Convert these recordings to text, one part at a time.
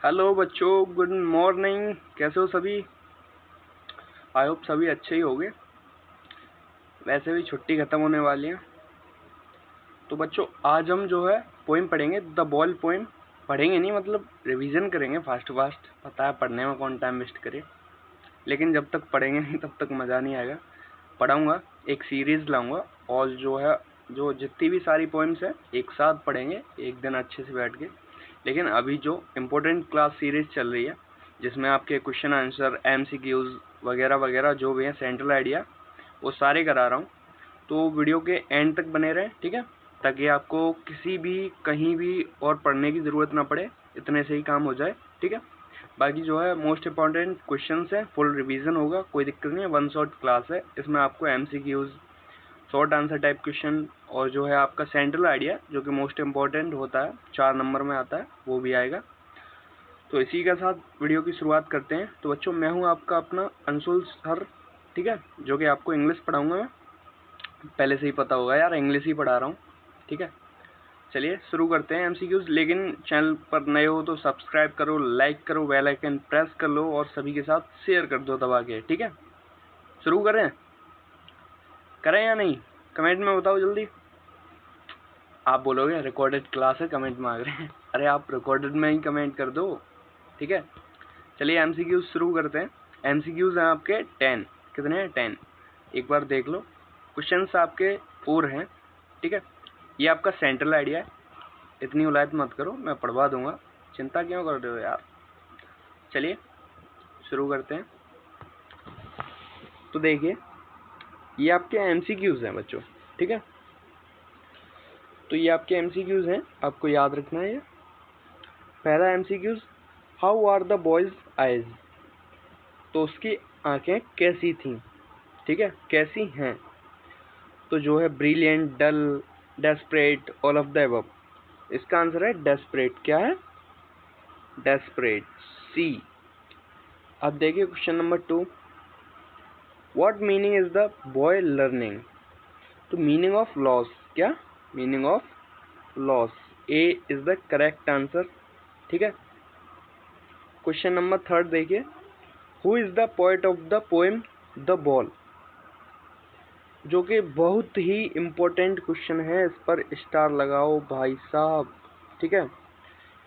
Hello बच्चों, good morning. कैसे हो सभी? आई होप सभी अच्छे ही होंगे। वैसे भी छुट्टी खत्म होने वाली है। तो बच्चों, आज हम जो है पोइम पढ़ेंगे, द बॉल पोइम। पढ़ेंगे नहीं, मतलब रिवीजन करेंगे फास्ट फास्ट। पता है पढ़ने में कौन टाइम वेस्ट करे, लेकिन जब तक पढ़ेंगे नहीं तब तक मज़ा नहीं आएगा। पढ़ाऊँगा, एक सीरीज़ लाऊँगा और जो है जो जितनी भी सारी पोइम्स है एक साथ पढ़ेंगे एक दिन अच्छे से बैठ के। लेकिन अभी जो इम्पोर्टेंट क्लास सीरीज़ चल रही है, जिसमें आपके क्वेश्चन आंसर, एमसीक्यूज़ वगैरह वगैरह जो भी है, सेंट्रल आइडिया, वो सारे करा रहा हूँ। तो वीडियो के एंड तक बने रहें, ठीक है, ताकि आपको किसी भी कहीं भी और पढ़ने की ज़रूरत ना पड़े, इतने से ही काम हो जाए, ठीक है। बाकी जो है मोस्ट इम्पॉर्टेंट क्वेश्चंस हैं, फुल रिवीजन होगा, कोई दिक्कत नहीं है। वन शॉट क्लास है, इसमें आपको MCQs, short answer type question और जो है आपका सेंट्रल आइडिया जो कि मोस्ट इम्पॉर्टेंट होता है, 4 नंबर में आता है, वो भी आएगा। तो इसी के साथ वीडियो की शुरुआत करते हैं। तो बच्चों, मैं हूं आपका अपना अंशुल सर, ठीक है, जो कि आपको इंग्लिश पढ़ाऊंगा मैं। पहले से ही पता होगा यार, इंग्लिश ही पढ़ा रहा हूँ, ठीक है। चलिए शुरू करते हैं एमसीक्यूज। लेकिन चैनल पर नए हो तो सब्सक्राइब करो, लाइक करो, बेल आइकन प्रेस कर लो और सभी के साथ शेयर कर दो दबा के, ठीक है। शुरू करें या नहीं? कमेंट में बताओ जल्दी। आप बोलोगे रिकॉर्डेड क्लास है, कमेंट मांग रहे हैं। अरे आप रिकॉर्डेड में ही कमेंट कर दो, ठीक है। चलिए एमसीक्यूज शुरू करते हैं। एमसीक्यूज हैं आपके 10। कितने हैं? 10। एक बार देख लो। क्वेश्चंस आपके 4 हैं, ठीक है। ये आपका सेंट्रल आइडिया है, इतनी उलायत मत करो, मैं पढ़वा दूंगा, चिंता क्यों कर रहे हो यार। चलिए शुरू करते हैं। तो देखिए, ये आपके एमसीक्यूज हैं बच्चों, ठीक है। तो ये आपके एमसीक्यूज हैं, आपको याद रखना है। ये पहला MCQs, how are the boys eyes. तो उसकी आंखें कैसी थीं, ठीक है, कैसी हैं। तो जो है brilliant, dull, desperate, all of the above. इसका आंसर है डेस्परेट। क्या है? Desperate, C. अब देखिए question number 2, what meaning is the boy learning. तो मीनिंग ऑफ लॉस। क्या? Meaning of loss, A is the correct answer, ठीक है। क्वेश्चन नंबर 3 देखिए, who is the poet of the poem the ball. जो कि बहुत ही इम्पोर्टेंट क्वेश्चन है, इस पर स्टार लगाओ भाई साहब, ठीक है।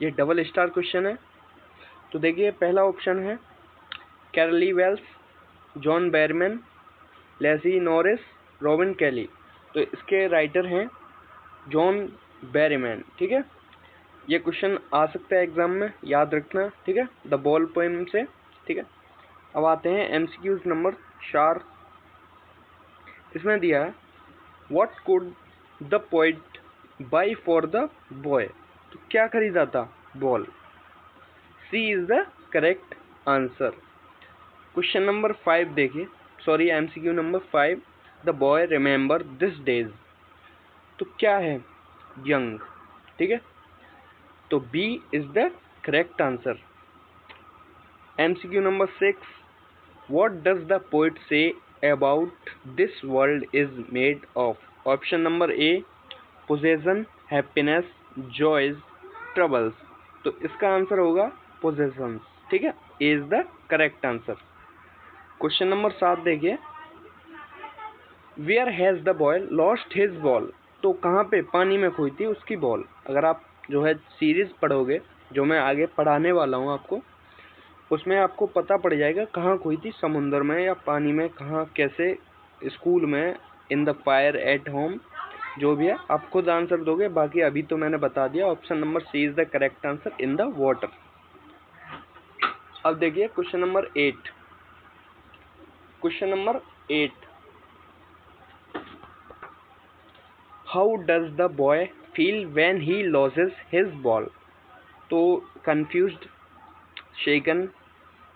ये डबल स्टार क्वेश्चन है। तो देखिए पहला ऑप्शन है Carly Wells, John Berryman, Lacey Norris, Robin Kelly. तो इसके राइटर हैं जॉन बैरमैन, ठीक है। ये क्वेश्चन आ सकता है एग्जाम में, याद रखना, ठीक है, द बॉल पोएम से, ठीक है। अब आते हैं एमसीक्यूज नंबर 4। इसमें दिया है what could the poet buy for the boy. तो क्या खरीदा था? Ball, C is the correct answer. Question number 5 देखिए, sorry MCQ number 5, the boy remember this days. तो क्या है? यंग, ठीक है। तो B is the correct answer. MCQ number 6, what does the poet say about this world is made of. Option number A, possession, happiness, joys, troubles. तो इसका answer होगा possessions, ठीक है, A is the correct answer. Question number 7 देखिए, where has the boy lost his ball. तो कहाँ पे पानी में खोई थी उसकी बॉल। अगर आप जो है सीरीज पढ़ोगे, जो मैं आगे पढ़ाने वाला हूँ आपको, उसमें आपको पता पड़ जाएगा कहाँ खोई थी, समुद्र में या पानी में, कहाँ, कैसे, स्कूल में, in the fire, at home, जो भी है आप खुद आंसर दोगे। बाकी अभी तो मैंने बता दिया, option number C is the correct answer, in the water. अब देखिए question number 8। Question number 8, how does the boy feel when he loses his ball. तो confused, shaken,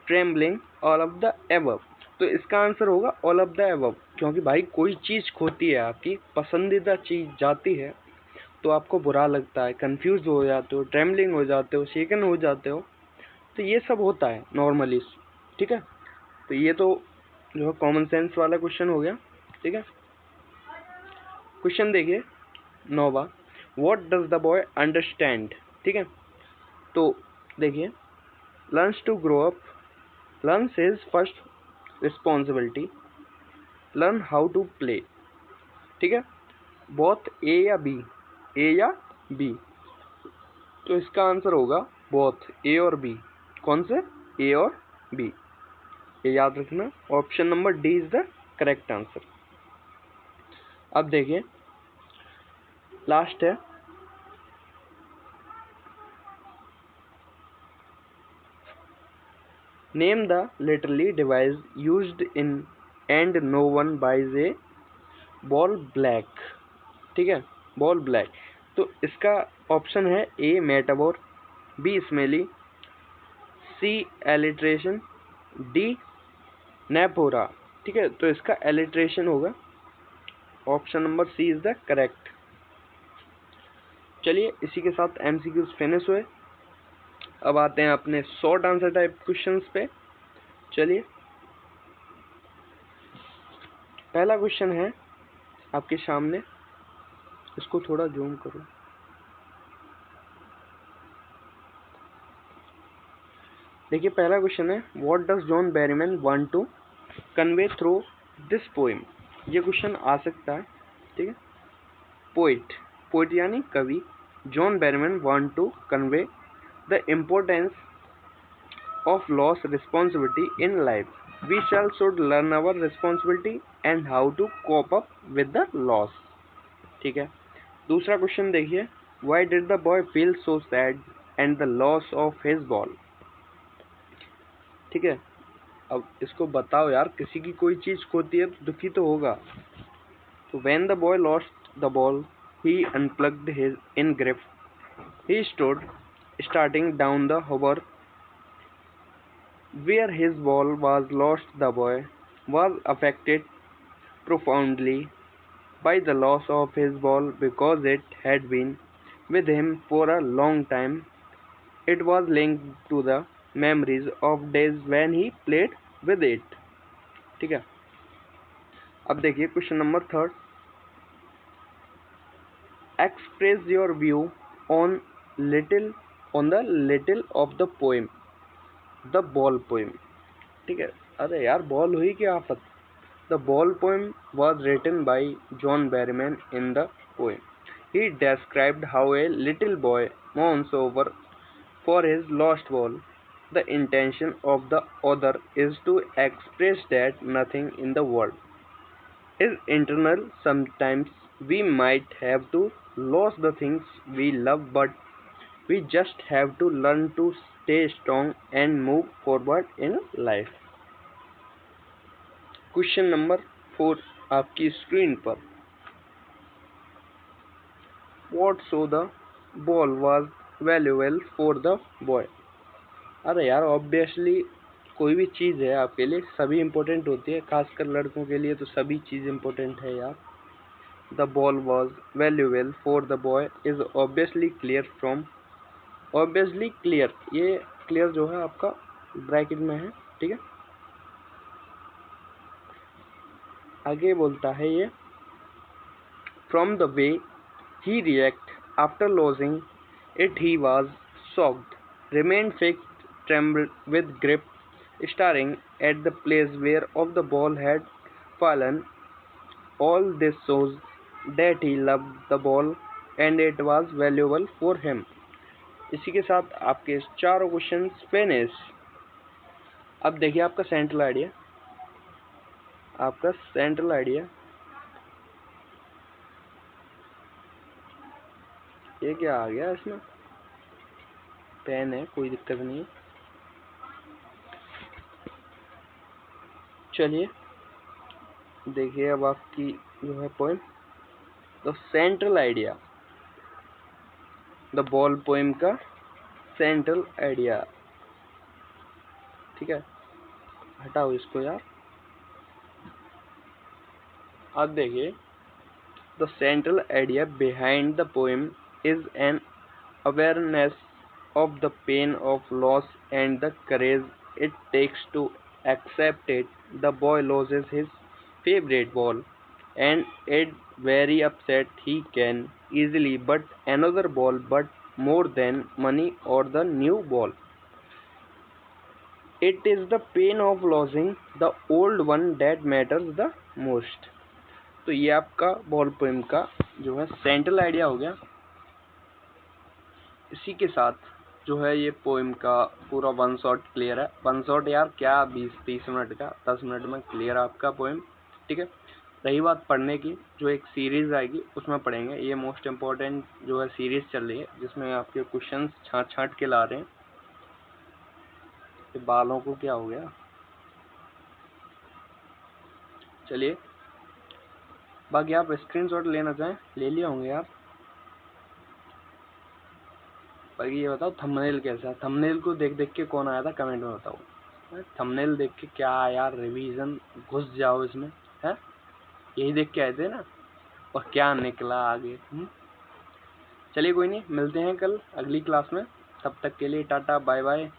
trembling, all of the above. तो इसका answer होगा all of the above, क्योंकि भाई कोई चीज़ खोती है, आपकी पसंदीदा चीज़ जाती है तो आपको बुरा लगता है, कंफ्यूज हो जाते हो, ट्रेम्बलिंग हो जाते हो, शेकन हो जाते हो। तो ये सब होता है नॉर्मली, ठीक है। तो ये तो जो है कॉमन सेंस वाला क्वेश्चन हो गया, ठीक है। क्वेश्चन देखिए 9वां, what does the boy understand, ठीक है। तो देखिए learns to grow up, learns his first responsibility, learn how to play। ठीक है, बोथ ए या बी, ए या बी, तो इसका आंसर होगा बोथ ए और बी। कौन से? ए और बी, ये याद रखना। Option number D is the correct answer. अब देखिए लास्ट है, name the literally device used in and no one buys a ball black. ठीक है, बॉल ब्लैक, तो इसका ऑप्शन है A metaphor, B simile, C alliteration, D नेपोरा। ठीक है, तो इसका एलिट्रेशन होगा, option number C is the correct. चलिए इसी के साथ एमसीक्यूज फिनिश हुए। अब आते हैं अपने शॉर्ट आंसर टाइप क्वेश्चंस पे। चलिए पहला क्वेश्चन है आपके सामने, इसको थोड़ा जूम करो। देखिए पहला क्वेश्चन है, what does John Berryman want to convey through this poem. ये क्वेश्चन आ सकता है। ठीक है, पोइट, पोइट यानी कवि, John Berryman want to convey the importance of loss responsibility in life. We shall should learn our responsibility and how to cope up with the loss। ठीक है, दूसरा क्वेश्चन देखिए, why did the boy feel so sad and the loss of his ball। ठीक है, अब इसको बताओ यार, किसी की कोई चीज खोती है तो दुखी तो होगा। तो when the boy lost the ball he unplugged his in grip, he stood starting down the harbor where his ball was lost। The boy was affected profoundly by the loss of his ball because it had been with him for a long time। It was linked to the memories of days when he played with it। ठीक है, अब देखिए question number third, express your view on the little of the poem the ball poem. ठीक है, अरे यार ball हुई क्या आफत। The ball poem was written by John Berryman। In the poem, he described how a little boy mourns over for his lost ball। The intention of the author is to express that nothing in the world is eternal। Sometimes we might have to lose the things we love, but we just have to learn to stay strong and move forward in life। Question number 4 आपकी screen पर, What so the ball was valuable for the boy। अरे यार obviously कोई भी चीज़ है आपके लिए सभी इम्पोर्टेंट होती है, खासकर लड़कों के लिए तो सभी चीज़ इम्पोर्टेंट है यार। The ball was valuable for the boy is obviously clear from, obviously clear, ये क्लियर जो है आपका ब्रैकेट में है। ठीक है, आगे बोलता है ये, from the way he reacted after losing it he was shocked, remained fixed, trembled with grip, staring at the place where of the ball had fallen। All this shows that he loved the ball and it was valuable for him। इसी के साथ आपके चारों question finish. अब देखिए आपका central idea, आपका central idea ये क्या आ गया, इसमें पेन है, कोई दिक्कत नहीं है। चलिए देखिए अब आपकी जो है poem, the central idea, the ball poem का सेंट्रल आइडिया। ठीक है, हटाओ इसको यार। अब देखिए, the central idea behind the poem is an awareness of the pain of loss and the courage it takes to accept it। The boy loses his favorite ball and is very upset। He can easily but another ball, but more than money or the new ball। It is the pain of losing the old one that matters the most. तो ये आपका ball poem का जो है central idea हो गया। इसी के साथ जो है ये पोएम का पूरा वन शॉट क्लियर है। वन शॉट यार क्या 20-30 मिनट का, 10 मिनट में क्लियर है आपका पोएम, ठीक है। रही बात पढ़ने की, जो एक सीरीज़ आएगी उसमें पढ़ेंगे। ये मोस्ट इम्पोर्टेंट जो है सीरीज़ चल रही है जिसमें आपके क्वेश्चंस छाँट छाँट के ला रहे हैं। ये बालों को क्या हो गया, चलिए। बाकी आप स्क्रीनशॉट लेना चाहें ले लिए होंगे यार। बाकी ये बताओ थंबनेल कैसा है? थंबनेल को देख देख के कौन आया था कमेंट में बताओ। थंबनेल देख के क्या यार, रिवीजन घुस जाओ इसमें है, यही देख के आए थे ना, और क्या निकला आगे। चलिए कोई नहीं, मिलते हैं कल अगली क्लास में। तब तक के लिए टाटा बाय बाय।